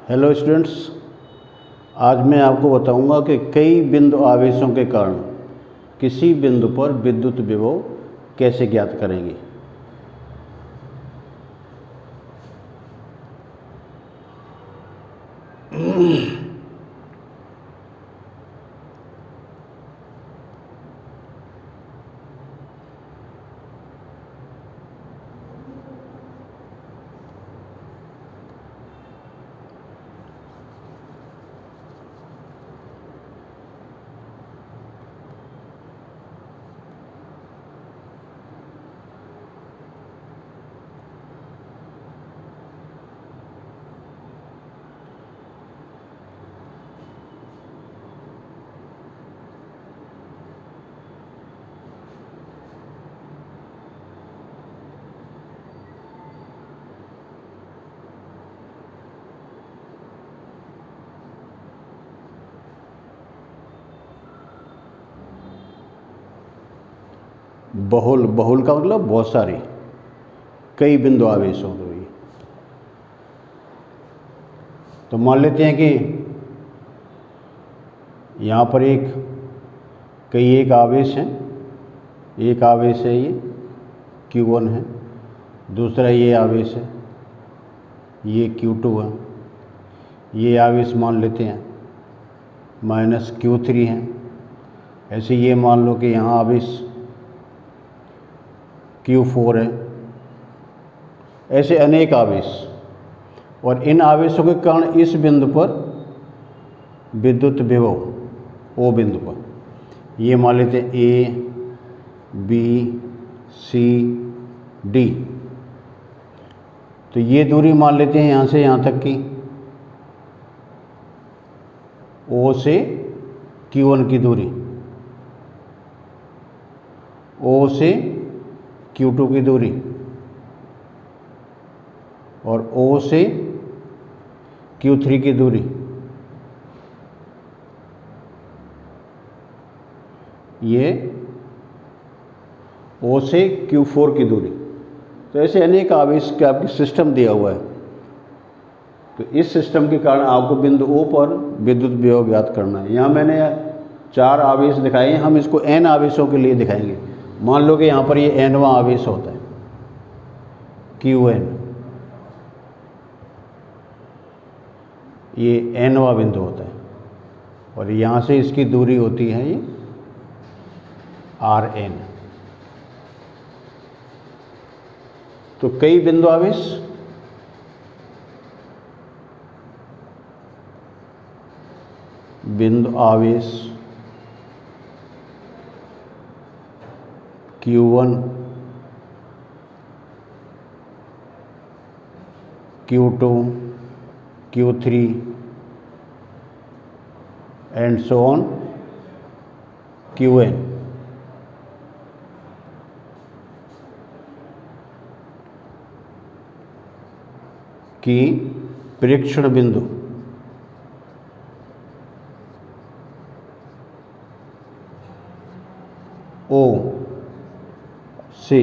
Hello students, आज मैं आपको बताऊंगा कि कई बिंदु आवेशों के कारण किसी बिंदु पर विद्युत विभव कैसे ज्ञात करेंगे। बहुल का मतलब बहुत सारे, कई बिंदु आवेश हो गए। तो मान लेते हैं कि यहाँ पर एक आवेश है। एक आवेश है, ये Q1 है। दूसरा ये आवेश है, ये Q2 है। ये आवेश मान लेते हैं -Q3 है। ऐसे ये मान लो कि यहाँ आवेश Q4 है। ऐसे अनेक आवेश, और इन आवेशों के कारण इस बिंदु पर विद्युत विभव ओ बिंदु पर ये मान लेते हैं A, B, C, D। तो ये दूरी मान लेते हैं यहाँ से यहाँ तक की O से Q1 की दूरी, O से Q2 की दूरी, और O से Q3 की दूरी। ये O से Q4 की दूरी। तो ऐसे अनेक आवेश का आपकी सिस्टम दिया हुआ है। तो इस सिस्टम के कारण आपको बिंदु O पर विद्युत विभव ज्ञात करना है। यहाँ मैंने 4 आवेश दिखाए हैं, हम इसको n आवेशों के लिए दिखाएंगे। मान लो कि यहाँ पर ये nवां आवेश होता है, Qn। ये nवां बिंदु होता है, और यहाँ से इसकी दूरी होती है ये Rn। तो कई बिंदु आवेश Q1, Q2, Q3 and so on Qn की प्रेक्षण बिंदु O से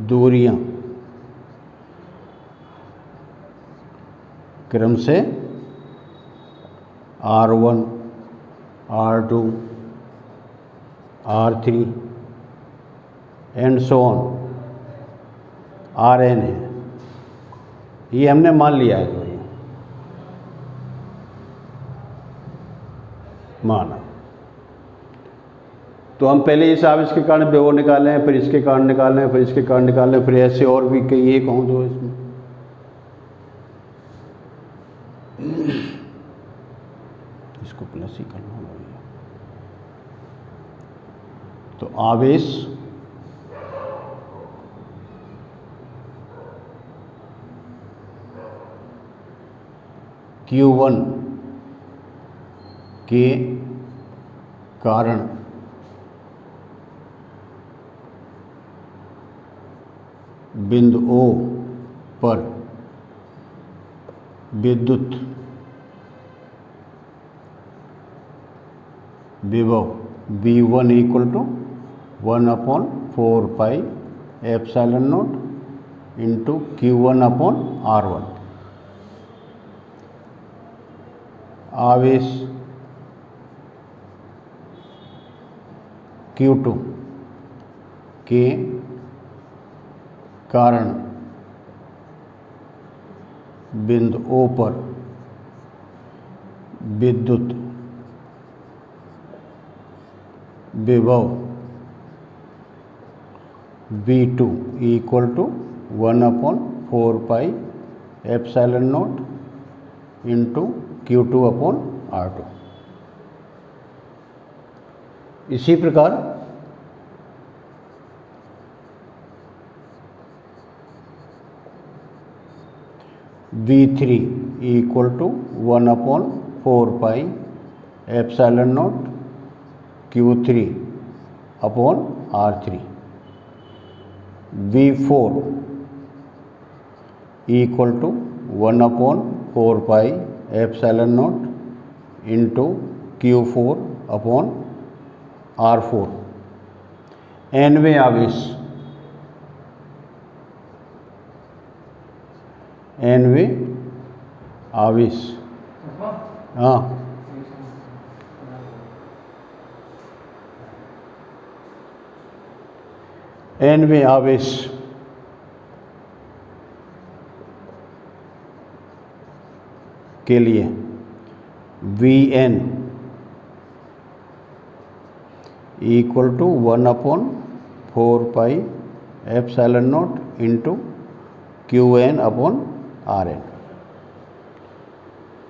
दूरियां क्रम से R1, R2, R3 and so on Rn है। ये हमने मान लिया है। तो ये माना, तो हम पहले इस आवेश के कारण विभव निकाले हैं, फिर इसके कारण निकाले हैं, फिर इसके कारण निकाले हैं, फिर ऐसे और भी कई एक हों दो इसमें। इसको प्लस ही करना होगा। तो आवेश Q1 के कारण बिंदु O पर विद्युत विभव V1 = 1/4 pi epsilon not into Q1 upon R1। आवेश Q2 के कारण बिंदु O पर विद्युत विभव V2 equal to 1/4πε0 into Q2 upon R2। इसी प्रकार V3 equal to 1/4πε0 Q3 upon R3। V4 equal to 1/4πε0 into Q4 upon R4। nवें आवेश हाँ nवें आवेश के लिए Vn equal to 1/4πε0 into Qn upon Rn।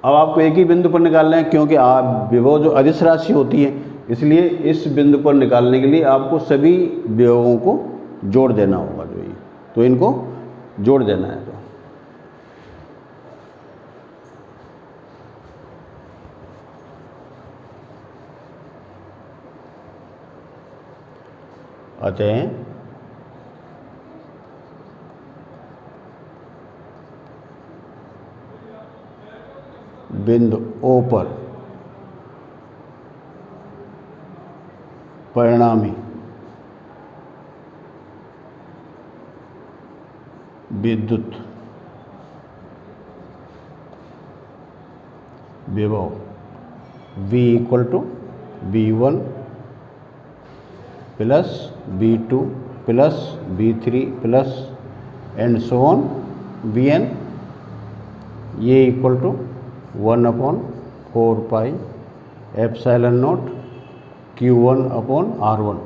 अब आपको एक ही बिंदु पर निकालना है, क्योंकि आप विभव जो अदिश राशि होती है, इसलिए इस बिंदु पर निकालने के लिए आपको सभी विभवों को जोड़ देना होगा। जो ये तो इनको जोड़ देना है। तो अतः बिंदु O पर परिणामी विद्युत विभव V equal to V1 plus V2 plus V3 plus and so on Vn, ये equal to 1/4πε0 Q1 upon R1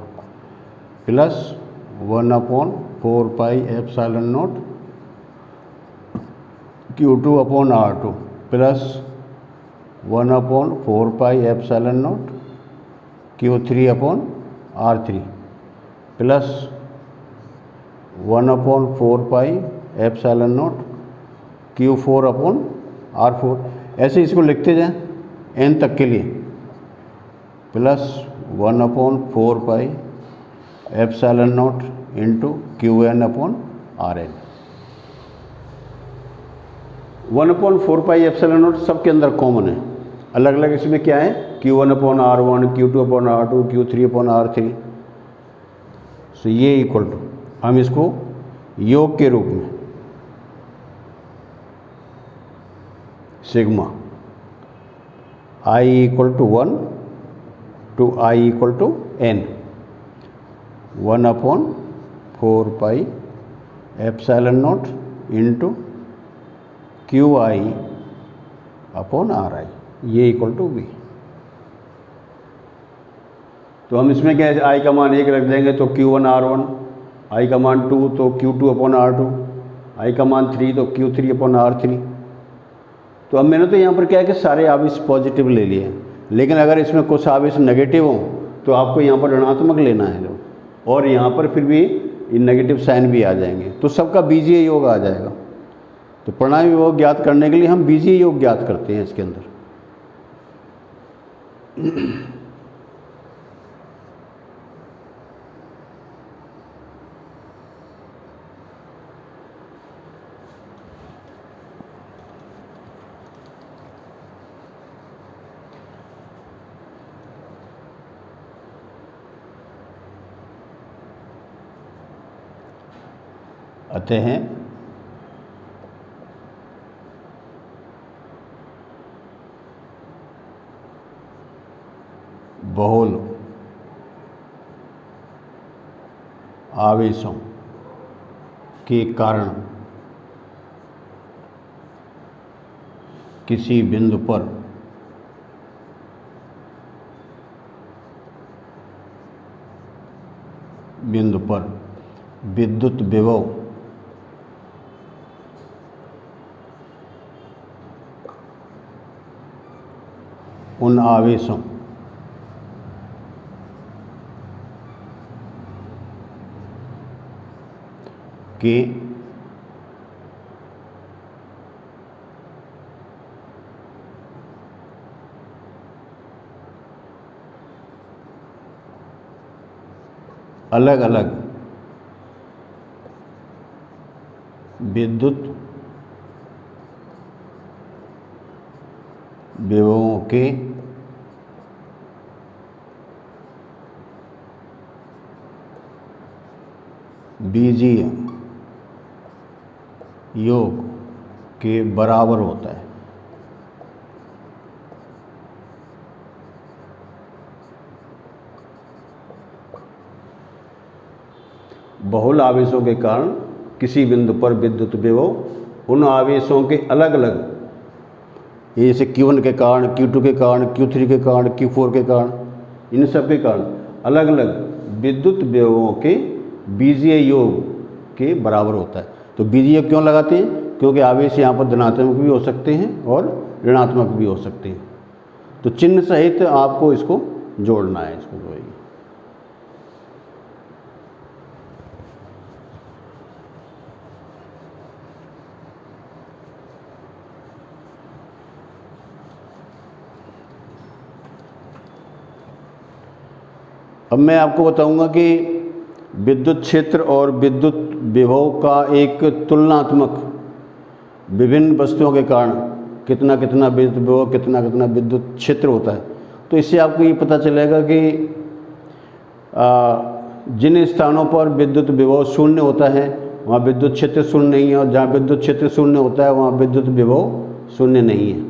plus 1/4πε0 Q2 upon R2 plus 1/4πε0 Q3 upon R3 plus 1/4πε0 Q4 upon R4। ऐसे इसको लिखते जाएं n तक के लिए, plus 1/4πε0 into Qn upon Rn। 1/4πε0 सबके अंदर कॉमन है, अलग अलग इसमें क्या है, Q1 upon R1, Q2 upon R2, Q3 upon R3। सो ये इक्वल टू, हम इसको योग के रूप में sigma I equal to 1 to I equal to n, 1/4πε0 into QI upon RI, ये इक्वल टू V। तो हम इसमें क्या है, I का मान 1 रख देंगे तो Q1 R1, I का मान 2 तो Q2 अपॉन R2, I का मान 3 तो Q3 अपॉन R3। तो अब मैंने तो यहाँ पर क्या है कि सारे आवेश पॉजिटिव ले लिए, लेकिन अगर इसमें कुछ आवेश नेगेटिव हो तो आपको यहाँ पर ऋणात्मक लेना है, और यहाँ पर फिर भी नेगेटिव साइन भी आ जाएंगे, तो सबका बीजीय योग आ जाएगा। तो परिणामी योग ज्ञात करने के लिए हम बीजीय योग ज्ञात करते हैं इसके अंदर। अतः बहुल आवेशों के कारण किसी बिंदु पर विद्युत विभव उन आवेशों के अलग अलग विद्युत विभवों के बीजीय योग के बराबर होता है। बहुल आवेशों के कारण किसी बिंदु पर विद्युत विभव उन आवेशों के अलग अलग, जैसे Q1 के कारण, Q2 के कारण, Q3 के कारण, Q4 के कारण, इन सब के कारण अलग अलग विद्युत विभवों के बीजीय योग के बराबर होता है। तो बीजीय योग क्यों लगाते हैं? क्योंकि आवेश यहाँ पर धनात्मक भी हो सकते हैं और ऋणात्मक भी हो सकते हैं। तो चिन्ह सहित आपको इसको जोड़ना है, इसको जोड़िए। अब मैं आपको बताऊंगा कि विद्युत क्षेत्र और विद्युत विभव का एक तुलनात्मक विभिन्न वस्तुओं के कारण कितना कितना विद्युत विभव, कितना कितना विद्युत क्षेत्र होता है। तो इससे आपको ये पता चलेगा कि जिन स्थानों पर विद्युत विभव शून्य होता है वहाँ विद्युत क्षेत्र शून्य नहीं है, और जहाँ विद्युत क्षेत्र शून्य होता है वहाँ विद्युत विभव शून्य नहीं है।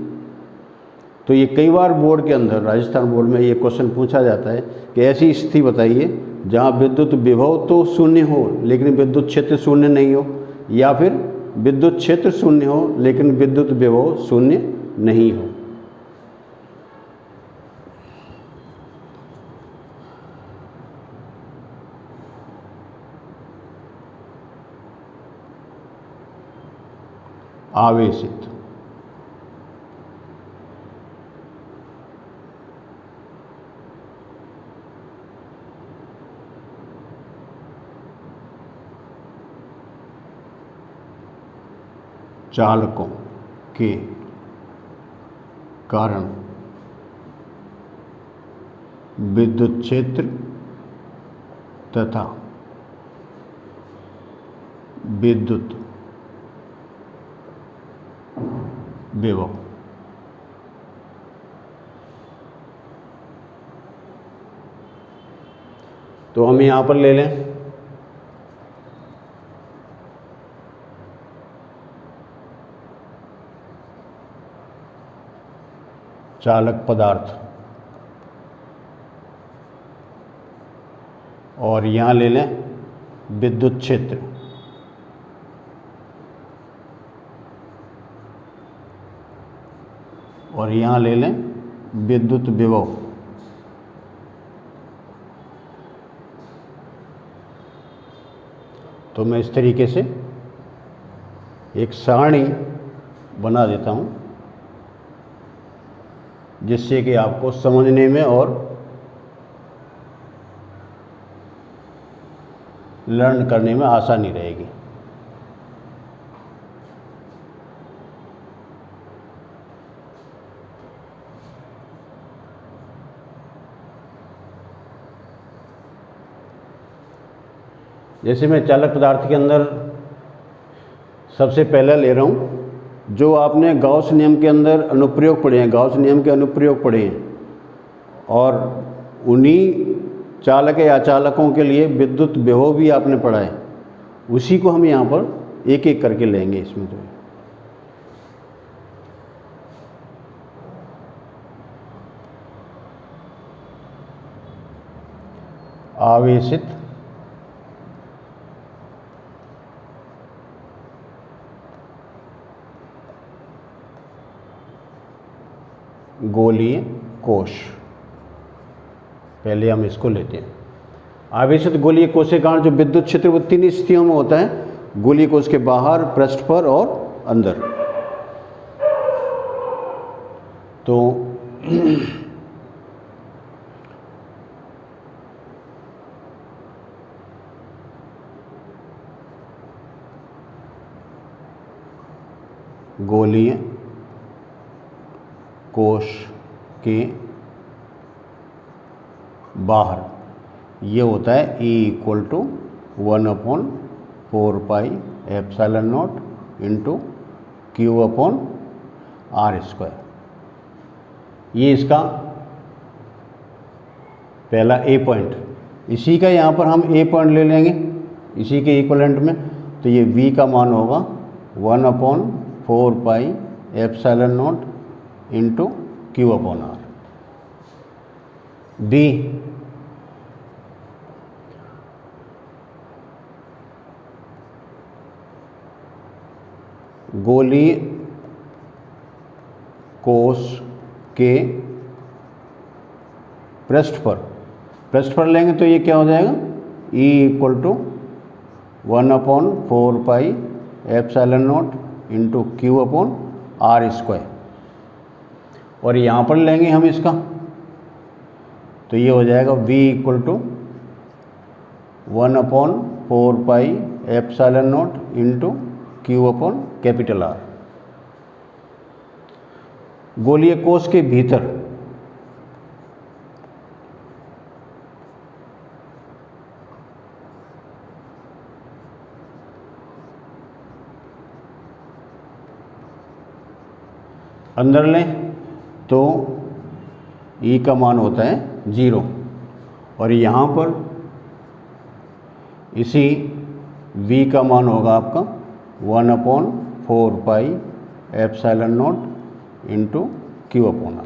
तो ये कई बार बोर्ड के अंदर, राजस्थान बोर्ड में ये क्वेश्चन पूछा जाता है कि ऐसी स्थिति बताइए जहाँ विद्युत विभव तो शून्य हो लेकिन विद्युत क्षेत्र शून्य नहीं हो, या फिर विद्युत क्षेत्र शून्य हो लेकिन विद्युत विभव शून्य नहीं हो। आवेशित चालकों के कारण विद्युत क्षेत्र तथा विद्युत विभव तो हम यहाँ पर ले लें चालक पदार्थ, और यहाँ ले लें विद्युत क्षेत्र, और यहाँ ले लें विद्युत विभव। तो मैं इस तरीके से एक सारणी बना देता हूँ जिससे कि आपको समझने में और लर्न करने में आसानी रहेगी। जैसे मैं चालक पदार्थ के अंदर सबसे पहले ले रहा हूँ जो आपने गाउस नियम के अंदर अनुप्रयोग पढ़े हैं, गाउस नियम के अनुप्रयोग पढ़े हैं, और उन्हीं चालक या चालकों के लिए विद्युत विभव भी आपने पढ़ा है। उसी को हम यहाँ पर एक एक करके लेंगे इसमें। तो आवेशित गोलीय कोश। पहले हम इसको लेते हैं। आवेशित गोलीय कोश के कारण जो विद्युत क्षेत्र वो 3 स्थितियों में होता है, गोलीय कोश के बाहर, पृष्ठ पर और अंदर। तो गोलीय कोश के बाहर ये होता है E = 1/4πε0 इंटू Q/r²। ये इसका पहला ए पॉइंट। इसी का यहाँ पर हम ए पॉइंट ले लेंगे, इसी के इक्विवेलेंट में। तो ये V का मान होगा 1/4πε0 इंटू Q/r। बी गोलीय कोश के पृष्ठ पर लेंगे तो ये क्या हो जाएगा, E = 1/4πε0 इंटू Q/r²। और यहाँ पर लेंगे हम इसका तो ये हो जाएगा V = 1/4πε0 इंटू Q/R। गोलीय कोश के भीतर अंदर लें तो E का मान होता है 0। और यहाँ पर इसी V का मान होगा आपका 1/4πε0 इंटू Q/r।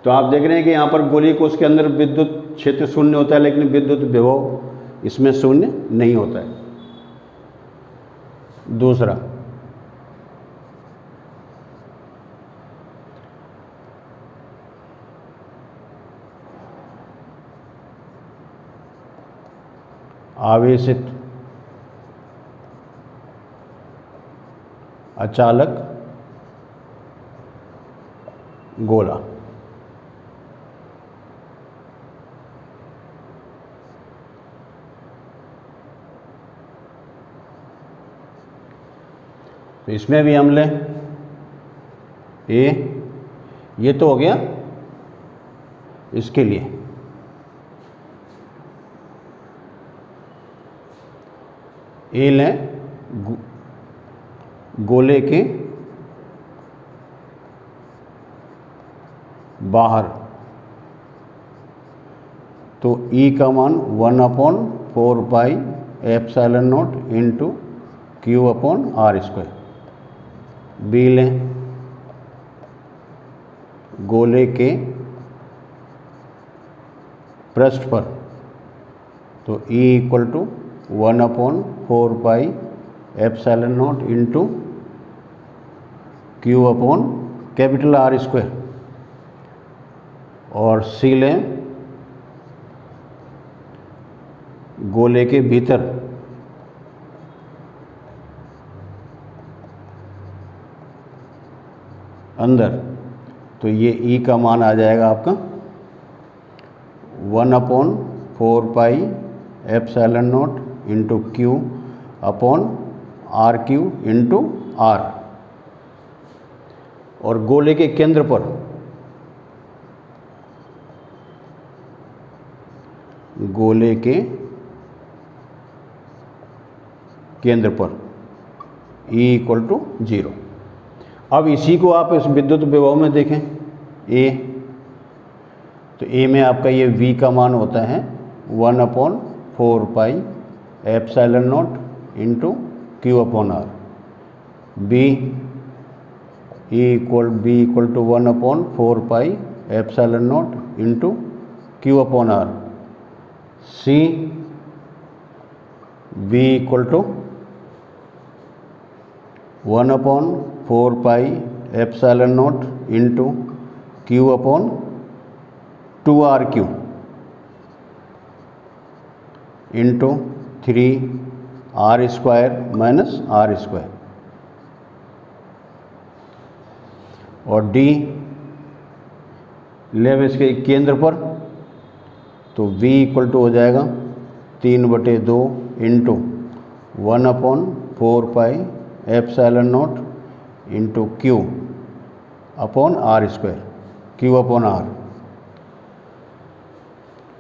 तो आप देख रहे हैं कि यहाँ पर गोलीय कोश के अंदर विद्युत क्षेत्र शून्य होता है, लेकिन विद्युत विभव इसमें शून्य नहीं होता है। दूसरा, आवेशित अचालक गोला। तो इसमें भी हम लें ए, ये तो हो गया इसके लिए। ए लें गोले के बाहर तो E का मान 1/4πε0 इंटू Q/r²। बी लें गोले के पृष्ठ पर तो E = 1/4πε0 इंटू Q/R²। और सी लें गोले के भीतर अंदर तो ये E का मान आ जाएगा आपका 1/4πε0 इंटू Q/R³ इंटू R। और गोले के केंद्र पर E = 0। अब इसी को आप इस विद्युत विभव में देखें ए, तो ए में आपका ये V का मान होता है 1/4πε0 into Q/R। B = 1/4πε0 into Q/R। C V equal to 1/4πε0 into Q/2RQ into 3R² minus R²। और D लेव इसके केंद्र पर, तो V इक्वल टू हो जाएगा 3/2 इंटू 1/4πε0 इंटू Q/R², Q/R।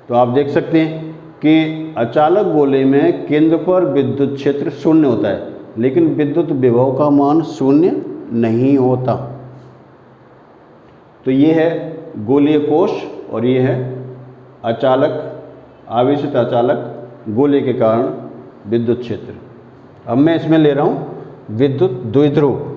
तो आप देख सकते हैं कि अचालक गोले में केंद्र पर विद्युत क्षेत्र शून्य होता है, लेकिन विद्युत विभव का मान शून्य नहीं होता। तो ये है गोलीय कोश और ये है अचालक, आवेशित अचालक गोले के कारण विद्युत क्षेत्र। अब मैं इसमें ले रहा हूं विद्युत द्विध्रुव।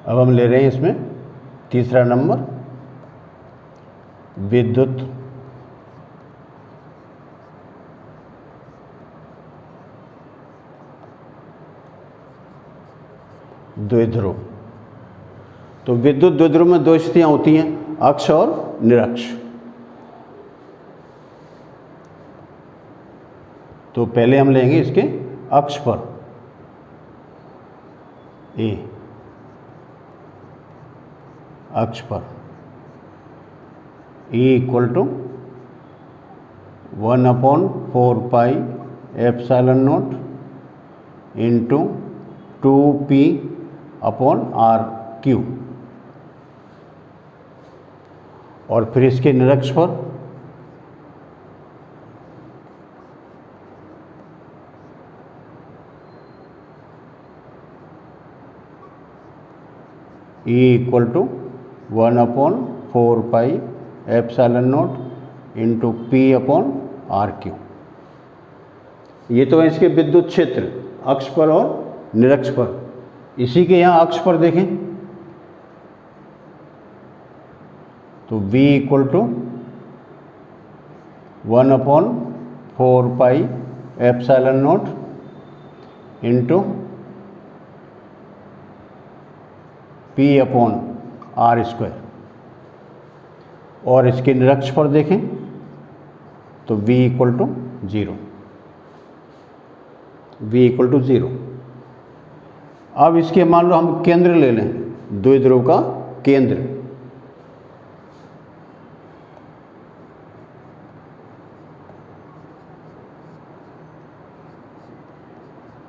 अब हम ले रहे हैं इसमें तीसरा नंबर, विद्युत द्विध्रुव। तो विद्युत द्विध्रुव में दो स्थितियां होती हैं, अक्ष और निरक्ष। तो पहले हम लेंगे इसके अक्ष पर ए, अक्ष पर E equal to 1/4πε0 into 2p/RQ। और फिर इसके निरक्ष पर E equal to 1/4πε0 into p/RQ। ये तो है इसके विद्युत क्षेत्र अक्ष पर और निरक्ष पर। इसी के यहाँ अक्ष पर देखें तो V equal to 1/4πε0 into p/R²। और इसके निरक्ष पर देखें तो V equal to 0, V equal to 0। अब इसके मान लो हम केंद्र ले लें, द्विध्रुव का केंद्र।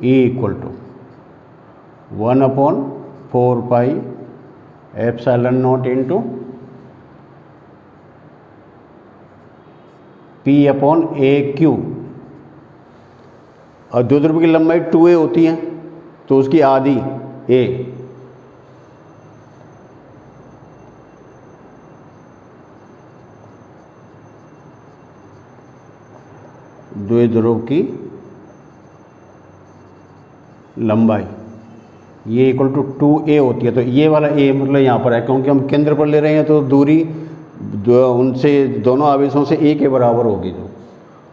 E equal to 1/4πε0 into p/AQ। और द्विध्रुव की लंबाई 2a होती है, तो उसकी आधी a। द्विध्रुव की लंबाई ये इक्वल टू 2a होती है। तो ये वाला a मतलब यहाँ पर है, क्योंकि हम केंद्र पर ले रहे हैं तो दूरी उनसे दोनों आवेशों से a के बराबर होगी। तो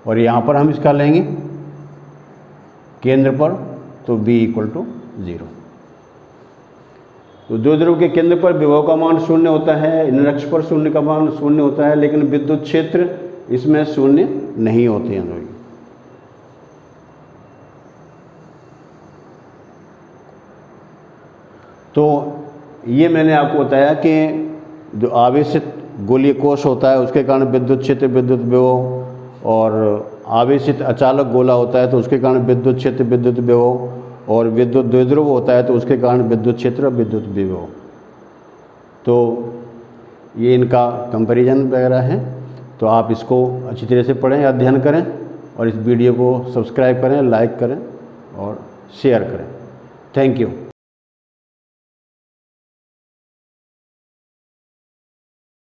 और यहाँ पर हम इसका लेंगे केंद्र पर, तो v इक्वल टू 0। तो द्विध्रुव के केंद्र पर विभव का मान शून्य होता है, निरक्ष पर शून्य का मान शून्य होता है, लेकिन विद्युत क्षेत्र इसमें शून्य नहीं होते हैं। तो ये मैंने आपको बताया कि जो आवेशित गोलीय कोश होता है उसके कारण विद्युत क्षेत्र, विद्युत विभव और आवेशित अचालक गोला होता है तो उसके कारण विद्युत क्षेत्र, विद्युत विभव, और विद्युत द्विध्रुव होता है तो उसके कारण विद्युत क्षेत्र, विद्युत विभव। तो ये इनका कंपैरिजन वगैरह है। तो आप इसको अच्छी तरह से पढ़ें, अध्ययन करें, और इस वीडियो को सब्सक्राइब करें, लाइक करें और शेयर करें। Thank you.